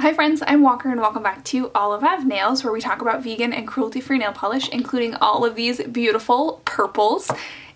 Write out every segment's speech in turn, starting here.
Hi friends, I'm Walker and welcome back to Olive Ave Nails, where we talk about vegan and cruelty-free nail polish, including all of these beautiful purples.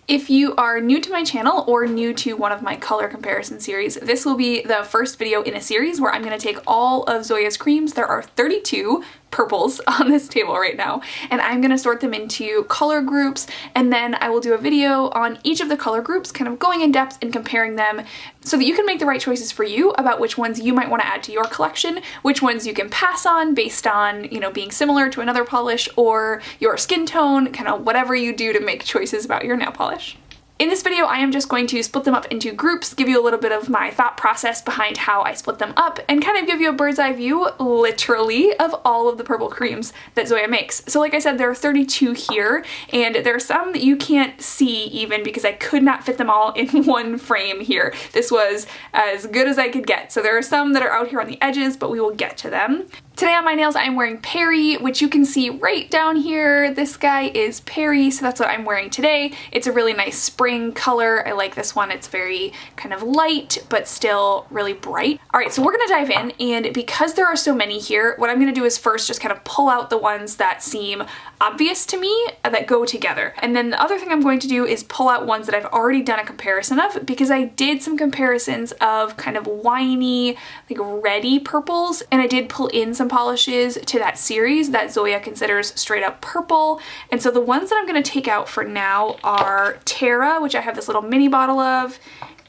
If you are new to my channel or new to one of my color comparison series, this will be the first video in a series where I'm going to take all of Zoya's creams. There are 32 purples on this table right now, and I'm going to sort them into color groups, and then I will do a video on each of the color groups, kind of going in depth and comparing them so that you can make the right choices for you about which ones you might want to add to your collection, which ones you can pass on based on, you know, being similar to another polish or your skin tone, kind of whatever you do to make choices about your nail polish. In this video, I am just going to split them up into groups, give you a little bit of my thought process behind how I split them up, and kind of give you a bird's eye view, literally, of all of the purple creams that Zoya makes. So like I said, there are 32 here, and there are some that you can't see even because I could not fit them all in one frame here. This was as good as I could get. So there are some that are out here on the edges, but we will get to them. Today on my nails, I'm wearing Perrie, which you can see right down here. This guy is Perrie, so that's what I'm wearing today. It's a really nice spring color. I like this one. It's very kind of light, but still really bright. All right, so we're gonna dive in, and because there are so many here, what I'm gonna do is first just kind of pull out the ones that seem obvious to me that go together. And then the other thing I'm going to do is pull out ones that I've already done a comparison of, because I did some comparisons of kind of winey, like reddy purples, and I did pull in some polishes to that series that Zoya considers straight up purple. And so the ones that I'm going to take out for now are Tara, which I have this little mini bottle of,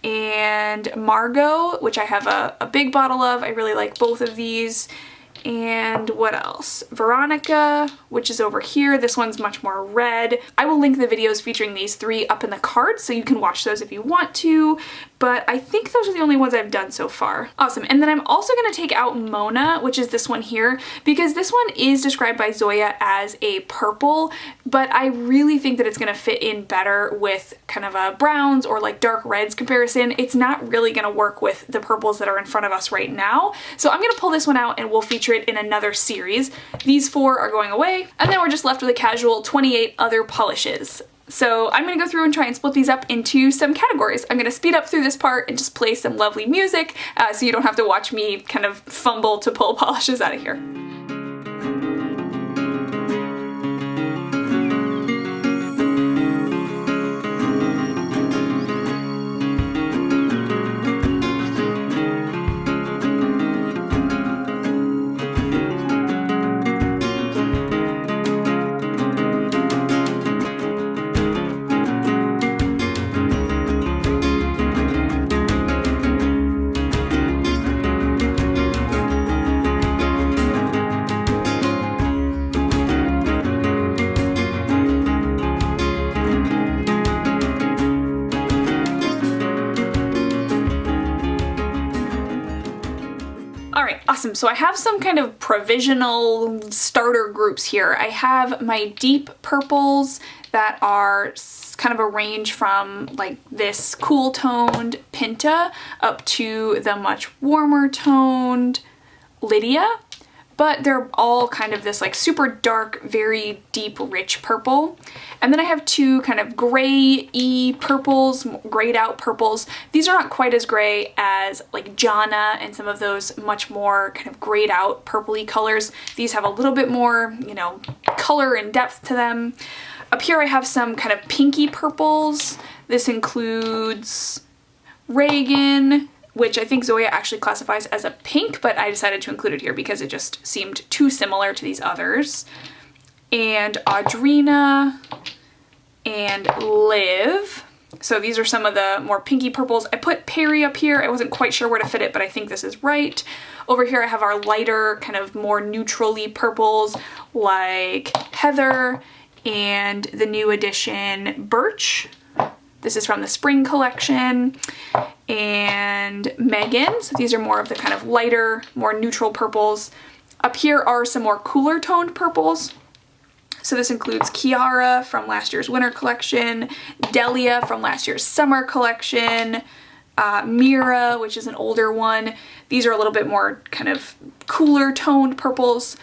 and Margot, which I have a big bottle of. I really like both of these. And what else? Veronica, which is over here. This one's much more red. I will link the videos featuring these three up in the cards so you can watch those if you want to, but I think those are the only ones I've done so far. Awesome. And then I'm also going to take out Mona, which is this one here, because this one is described by Zoya as a purple, but I really think that it's going to fit in better with kind of a browns or like dark reds comparison. It's not really going to work with the purples that are in front of us right now. So I'm going to pull this one out and we'll feature it in another series. These four are going away, and then we're just left with a casual 28 other polishes. So I'm going to go through and try and split these up into some categories. I'm going to speed up through this part and just play some lovely music so you don't have to watch me kind of fumble to pull polishes out of here. Awesome, so I have some kind of provisional starter groups here. I have my deep purples that are kind of a range from like this cool toned Pinta up to the much warmer toned Lydia, but they're all kind of this like super dark, very deep, rich purple. And then I have two kind of gray-y purples, grayed out purples. These are not quite as gray as like Jana and some of those much more kind of grayed out purpley colors. These have a little bit more, you know, color and depth to them. Up here I have some kind of pinky purples. This includes Reagan, which I think Zoya actually classifies as a pink, but I decided to include it here because it just seemed too similar to these others. And Audrina and Liv. So these are some of the more pinky purples. I put Perrie up here. I wasn't quite sure where to fit it, but I think this is right. Over here I have our lighter, kind of more neutrally purples like Heather and the new addition Birch. This is from the spring collection. And Megan. So these are more of the kind of lighter, more neutral purples. Up here are some more cooler toned purples. So this includes Kiara from last year's winter collection, Delia from last year's summer collection, Mira, which is an older one. These are a little bit more kind of cooler toned purples.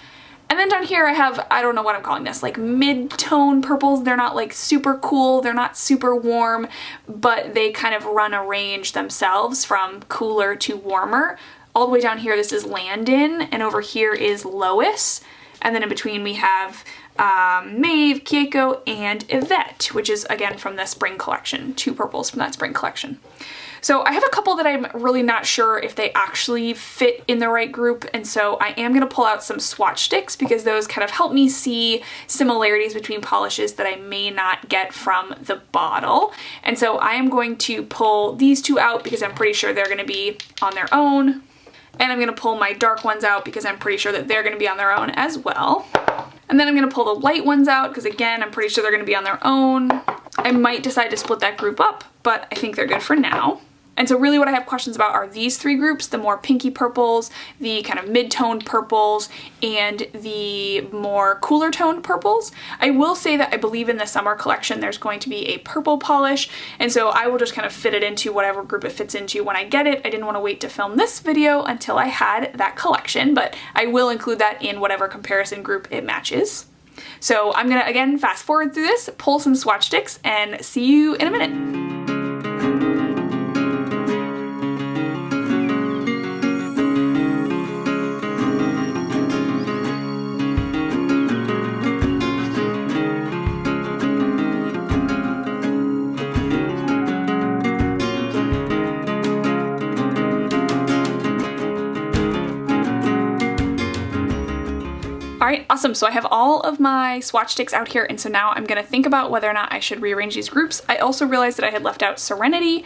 And then down here I have, I don't know what I'm calling this, like mid-tone purples. They're not like super cool, they're not super warm, but they kind of run a range themselves from cooler to warmer. all the way down here this is Landon, and over here is Lois, and then in between we have Maeve, Keiko, and Yvette, which is again from the spring collection, 2 purples from that spring collection. So I have a couple that I'm really not sure if they actually fit in the right group, and so I am going to pull out some swatch sticks because those kind of help me see similarities between polishes that I may not get from the bottle. And so I am going to pull these 2 out because I'm pretty sure they're going to be on their own. And I'm going to pull my dark ones out because I'm pretty sure that they're going to be on their own as well. And then I'm going to pull the light ones out because again, I'm pretty sure they're going to be on their own. I might decide to split that group up, but I think they're good for now. And so really what I have questions about are these 3 groups, the more pinky purples, the kind of mid-toned purples, and the more cooler toned purples. I will say that I believe in the summer collection there's going to be a purple polish, and so I will just kind of fit it into whatever group it fits into when I get it. I didn't want to wait to film this video until I had that collection, but I will include that in whatever comparison group it matches. So I'm gonna, again, fast forward through this, pull some swatch sticks, and see you in a minute. Alright, awesome. So I have all of my swatch sticks out here, and so now I'm gonna think about whether or not I should rearrange these groups. I also realized that I had left out Serenity.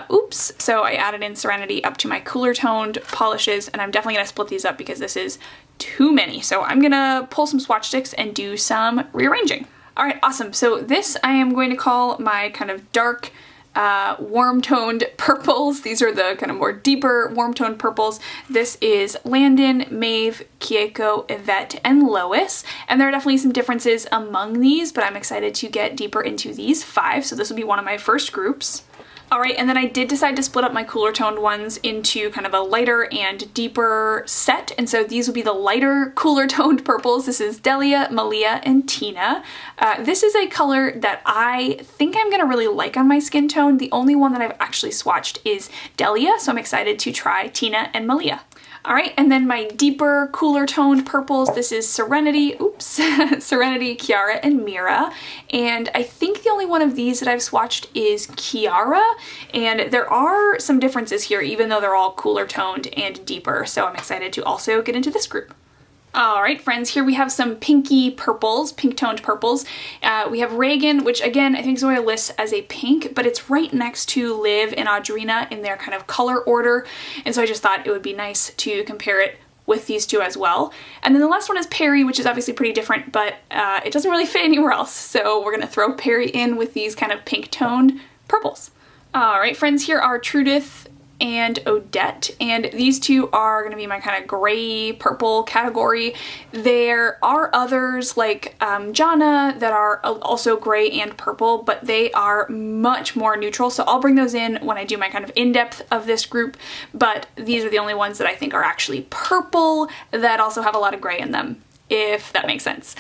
Oops. So I added in Serenity up to my cooler toned polishes, and I'm definitely gonna split these up because this is too many. So I'm gonna pull some swatch sticks and do some rearranging. Alright, awesome. So this I am going to call my kind of dark warm-toned purples. These are the kind of more deeper warm-toned purples. This is Landon, Maeve, Keiko, Yvette, and Lois. And there are definitely some differences among these, but I'm excited to get deeper into these 5. So this will be one of my first groups. Alright, and then I did decide to split up my cooler toned ones into kind of a lighter and deeper set, and so these will be the lighter cooler toned purples. This is Delia, Malia, and Tina. This is a color that I think I'm gonna really like on my skin tone. The only one that I've actually swatched is Delia, so I'm excited to try Tina and Malia. Alright, and then my deeper, cooler toned purples, this is Serenity, oops, Serenity, Kiara, and Mira. And I think the only one of these that I've swatched is Kiara, and there are some differences here even though they're all cooler toned and deeper, so I'm excited to also get into this group. Alright friends, here we have some pinky purples, pink toned purples. We have Reagan, which again I think Zoya lists as a pink, but it's right next to Liv and Audrina in their kind of color order, and so I just thought it would be nice to compare it with these 2 as well. And then the last one is Perrie, which is obviously pretty different, but it doesn't really fit anywhere else, so we're gonna throw Perrie in with these kind of pink toned purples. Alright friends, here are Trudith and Odette, and these 2 are going to be my kind of gray purple category. There are others like Jana that are also gray and purple, but they are much more neutral, so I'll bring those in when I do my kind of in-depth of this group, but these are the only ones that I think are actually purple that also have a lot of gray in them, if that makes sense.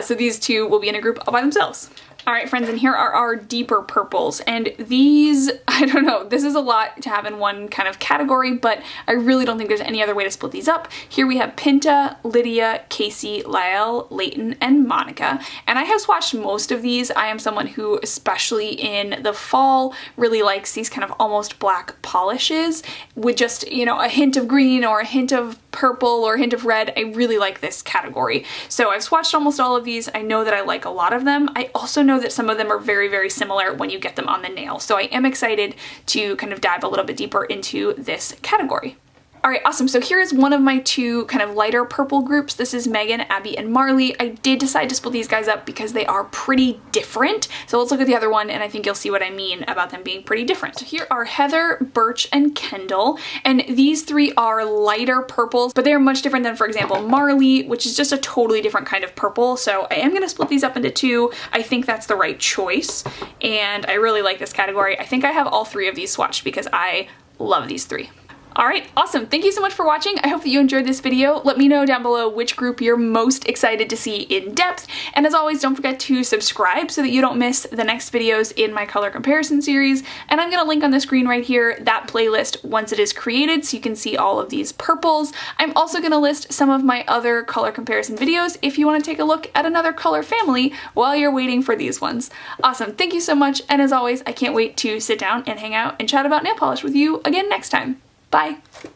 So these 2 will be in a group all by themselves. Alright friends, and here are our deeper purples, and these, I don't know, this is a lot to have in one kind of category, but I really don't think there's any other way to split these up. Here we have Pinta, Lydia, Casey, Lyle, Layton, and Monica, and I have swatched most of these. I am someone who, especially in the fall, really likes these kind of almost black polishes with just, you know, a hint of green or a hint of purple or a hint of red. I really like this category. So I've swatched almost all of these. I know that I like a lot of them. I also know that some of them are very, very similar when you get them on the nail. So I am excited to kind of dive a little bit deeper into this category. Alright, awesome. So here is one of my 2 kind of lighter purple groups. This is Megan, Abby, and Marley. I did decide to split these guys up because they are pretty different. So let's look at the other one and I think you'll see what I mean about them being pretty different. So here are Heather, Birch, and Kendall. And these 3 are lighter purples, but they are much different than, for example, Marley, which is just a totally different kind of purple. So I am going to split these up into 2. I think that's the right choice. And I really like this category. I think I have all 3 of these swatched because I love these 3. Alright, awesome. Thank you so much for watching. I hope that you enjoyed this video. Let me know down below which group you're most excited to see in depth. And as always, don't forget to subscribe so that you don't miss the next videos in my color comparison series. And I'm going to link on the screen right here that playlist once it is created so you can see all of these purples. I'm also going to list some of my other color comparison videos if you want to take a look at another color family while you're waiting for these ones. Awesome. Thank you so much. And as always, I can't wait to sit down and hang out and chat about nail polish with you again next time. Bye!